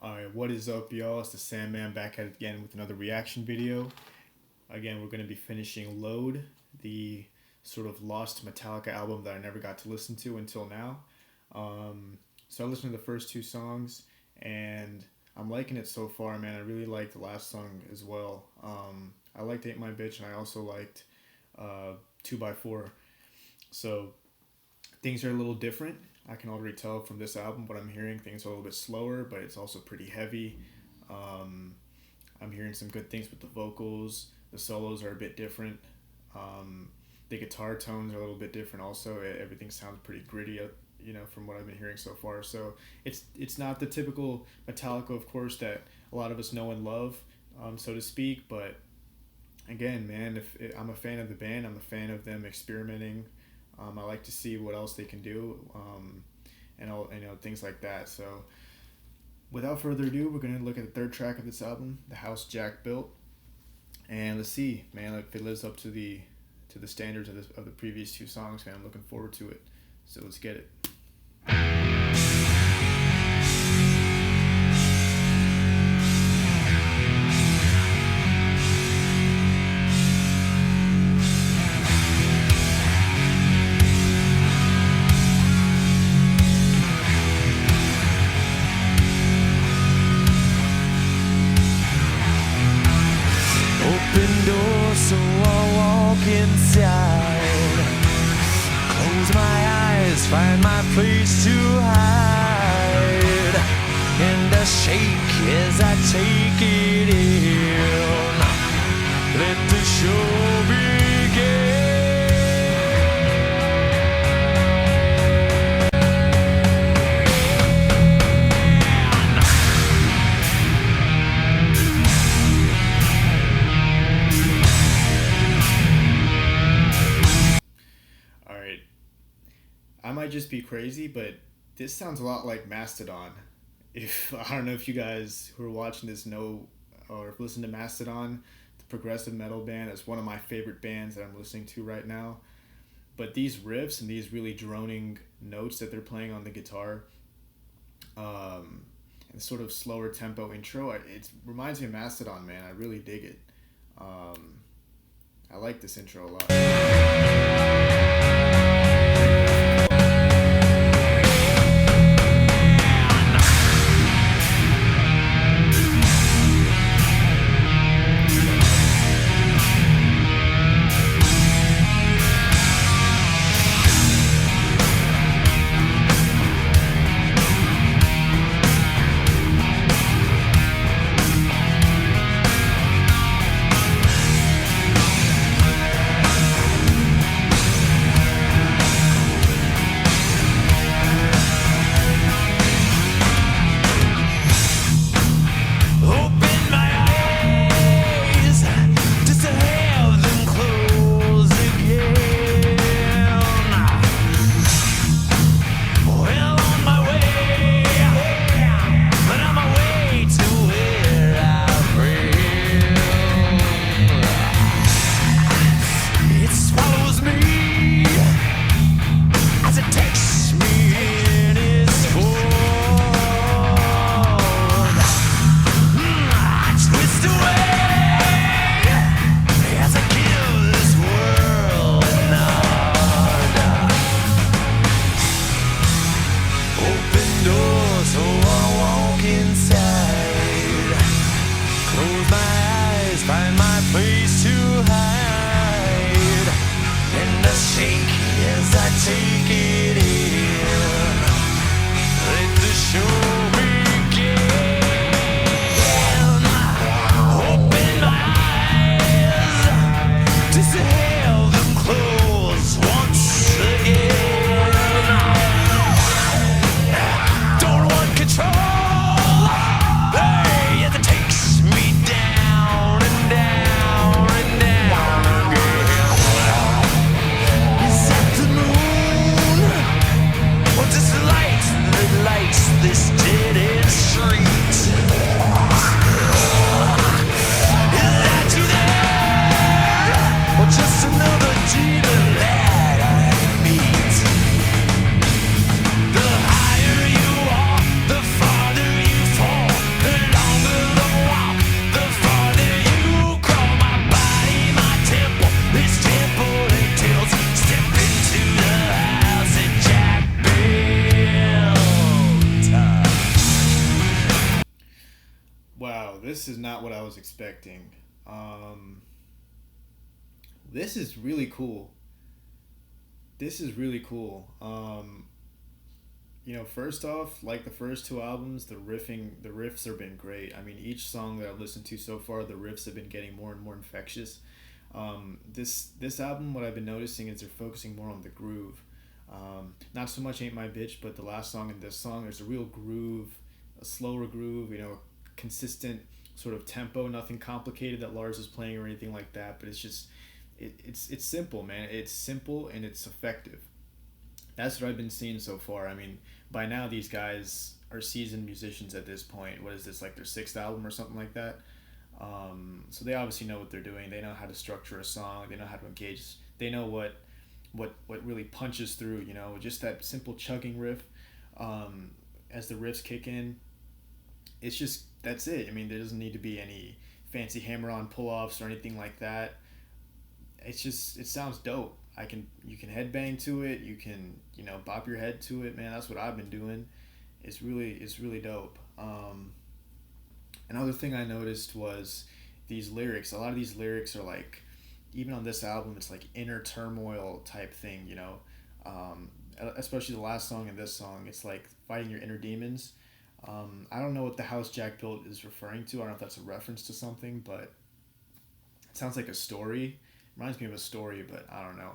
Alright, what is up, y'all? It's the Sandman back at it again with another reaction video. Again, we're going to be finishing Load, the sort of lost Metallica album that I never got to listen to until now. So I listened to the first two songs, and I'm liking it so far, man. I really liked the last song as well. I liked Ain't My Bitch, and I also liked 2x4. So things are a little different. I can already tell from this album what I'm hearing. Things are a little bit slower, but it's also pretty heavy. I'm hearing some good things with the vocals. The solos are a bit different. The guitar tones are a little bit different also. Everything sounds pretty gritty, from what I've been hearing so far. So it's not the typical Metallica, of course, that a lot of us know and love, so to speak. But again, man, I'm a fan of the band. I'm a fan of them experimenting. I like to see what else they can do, and all, things like that. So, without further ado, we're gonna look at the third track of this album, "The House Jack Built," and let's see, man, if it lives up to the standards of the previous two songs. Man, I'm looking forward to it. So let's get it. Open door so I walk inside. Close my eyes, find my place to hide. And I shake as I take it in. Let the show begin. I might just be crazy, but this sounds a lot like Mastodon. I don't know if you guys who are watching this know or have listened to Mastodon, the progressive metal band. It's one of my favorite bands that I'm listening to right now. But these riffs and these really droning notes that they're playing on the guitar, and sort of slower tempo intro, it reminds me of Mastodon, man. I really dig it. I like this intro a lot. Find my place to hide, and I shake as I take it in. Let the show begin. Open my eyes to have them close once again. Don't want control. Down and down again. Is that the moon? this is not what I was expecting. Um, this is really cool. This is really cool. First off, like the first two albums, the riffs have been great. I mean, each song that I've listened to so far, the riffs have been getting more and more infectious. This album, what I've been noticing is they're focusing more on the groove. Not so much "Ain't My Bitch," but the last song and this song, there's a real groove, a slower groove. Consistent sort of tempo, nothing complicated that Lars is playing or anything like that. But it's just, it's simple, man. It's simple and it's effective. That's what I've been seeing so far. I mean, by now these guys are seasoned musicians at this point. What is this, like their sixth album or something like that? So they obviously know what they're doing. They know how to structure a song. They know how to engage. They know what really punches through. Just that simple chugging riff. As the riffs kick in, it's just that's it. I mean, there doesn't need to be any fancy hammer-on pull-offs or anything like that. It's just it sounds dope. You can headbang to it. You can bop your head to it, man. That's what I've been doing. It's really dope. Another thing I noticed was these lyrics. A lot of these lyrics are like, even on this album, it's like inner turmoil type thing. Especially the last song and this song. It's like fighting your inner demons. I don't know what the house Jack built is referring to. I don't know if that's a reference to something, but it sounds like a story. Reminds me of a story, but I don't know.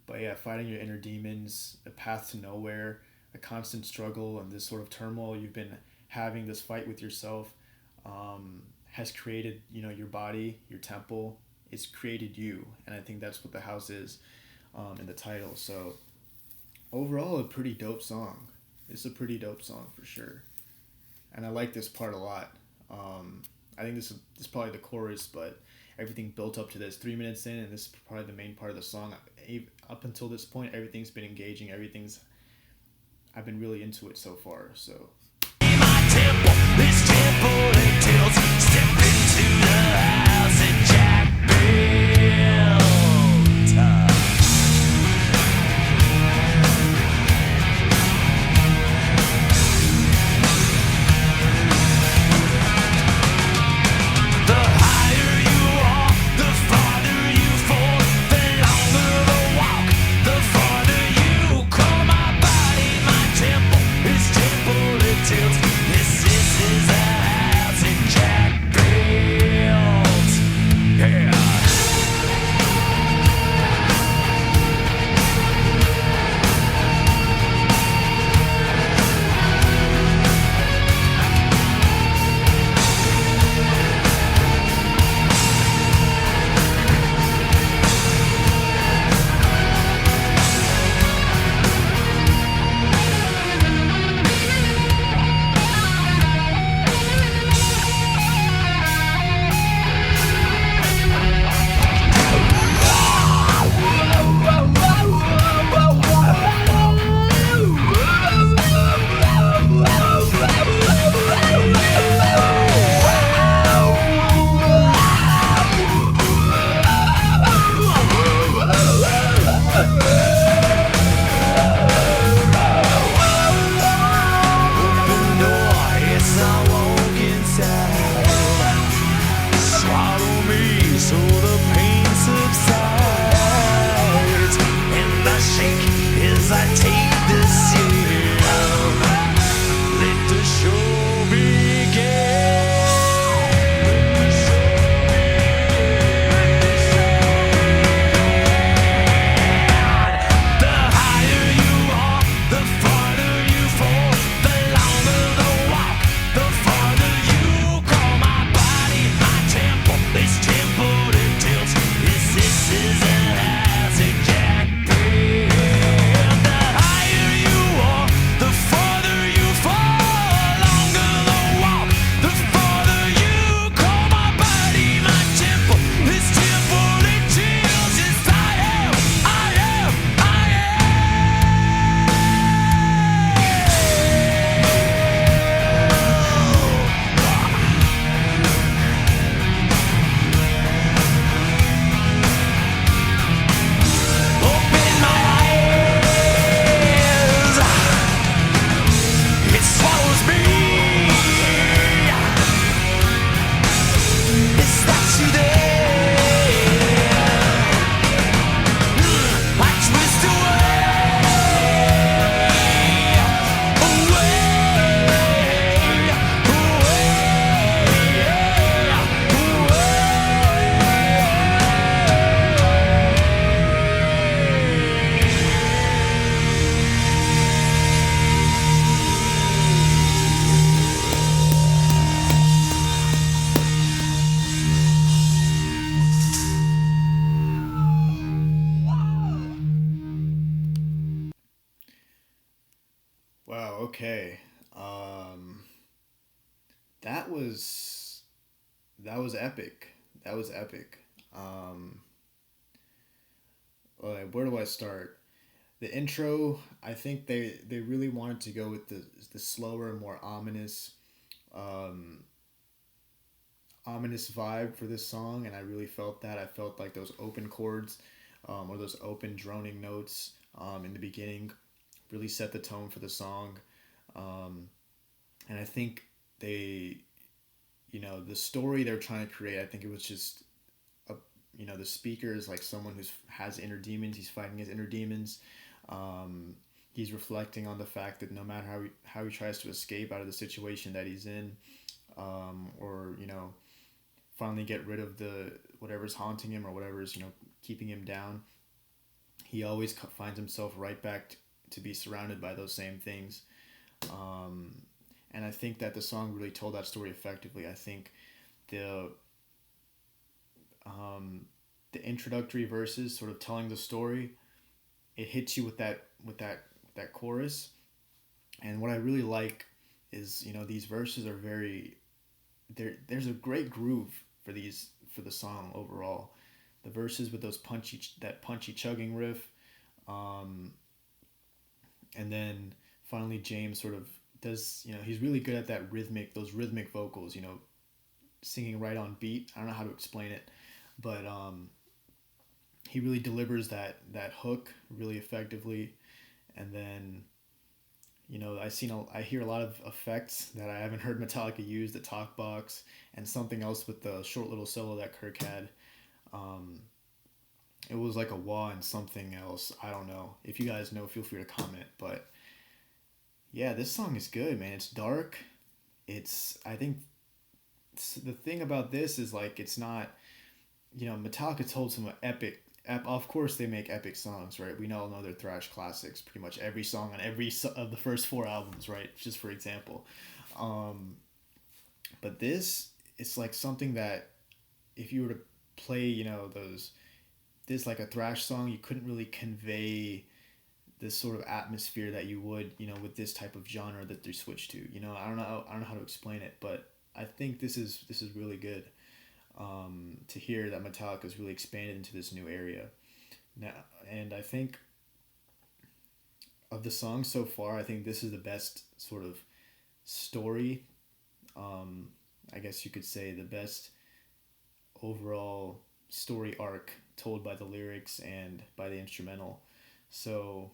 But yeah, fighting your inner demons, a path to nowhere, a constant struggle, and this sort of turmoil you've been having, this fight with yourself, has created, your body, your temple. It's created you, and I think that's what the house is, in the title. So overall, a pretty dope song. It's a pretty dope song for sure, and I like this part a lot. I think this is probably the chorus, but everything built up to this 3 minutes in, and this is probably the main part of the song. Up until this point, everything's been engaging. I've been really into it so far. So. My temple, this temple entails step into the house that Jack built. The higher you are, the farther you fall. The longer the walk, the farther you crawl. My body, my temple, this temple entails. This is the house Okay. Um, that was that was epic. That was epic. Um, where do I start? The intro, I think they really wanted to go with the slower, more um, ominous vibe for this song, and I really felt that. I felt like those open chords, or those open droning notes in the beginning, really set the tone for the song. Um, and I think they, the story they're trying to create, I think it was just a, the speaker is like someone who's has inner demons. He's fighting his inner demons. Um, he's reflecting on the fact that no matter how he tries to escape out of the situation that he's in, or finally get rid of the whatever's haunting him or whatever's keeping him down, he always finds himself right back to be surrounded by those same things. Um, and I think that the song really told that story effectively. I think the um, the introductory verses, sort of telling the story, it hits you with that chorus. And what I really like is these verses are very there's a great groove for the song overall. The verses with that punchy chugging riff, um, and then finally James sort of does he's really good at those rhythmic vocals, singing right on beat. I don't know how to explain it, but he really delivers that hook really effectively. And then I hear a lot of effects that I haven't heard Metallica use, the talk box and something else with the short little solo that Kirk had. Um, it was like a wah and something else. I don't know. If you guys know, feel free to comment. But yeah, this song is good, man. It's dark. I think the thing about this is like it's not Metallica told some of course they make epic songs, right? We all know they're thrash classics. Pretty much every song on of the first four albums, right? Just for example. Um, but this, it's like something that if you were to play, those this like a thrash song, you couldn't really convey this sort of atmosphere that you would, with this type of genre that they switched to. I don't know how to explain it, but I think this is really good, to hear that Metallica's really expanded into this new area now. And I think of the songs so far, I think this is the best sort of story. Um, I guess you could say the best overall story arc told by the lyrics and by the instrumental. So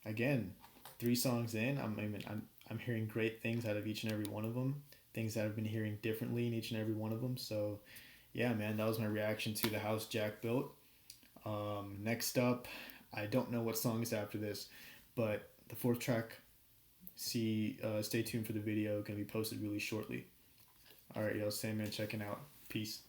again, 3 songs in, I'm hearing great things out of each and every one of them. Things that I've been hearing differently in each and every one of them. So yeah, man, that was my reaction to the house Jack built. Next up, I don't know what song is after this, but the fourth track. Stay tuned for the video. Gonna be posted really shortly. All right, yo, Sandman checking out. Peace.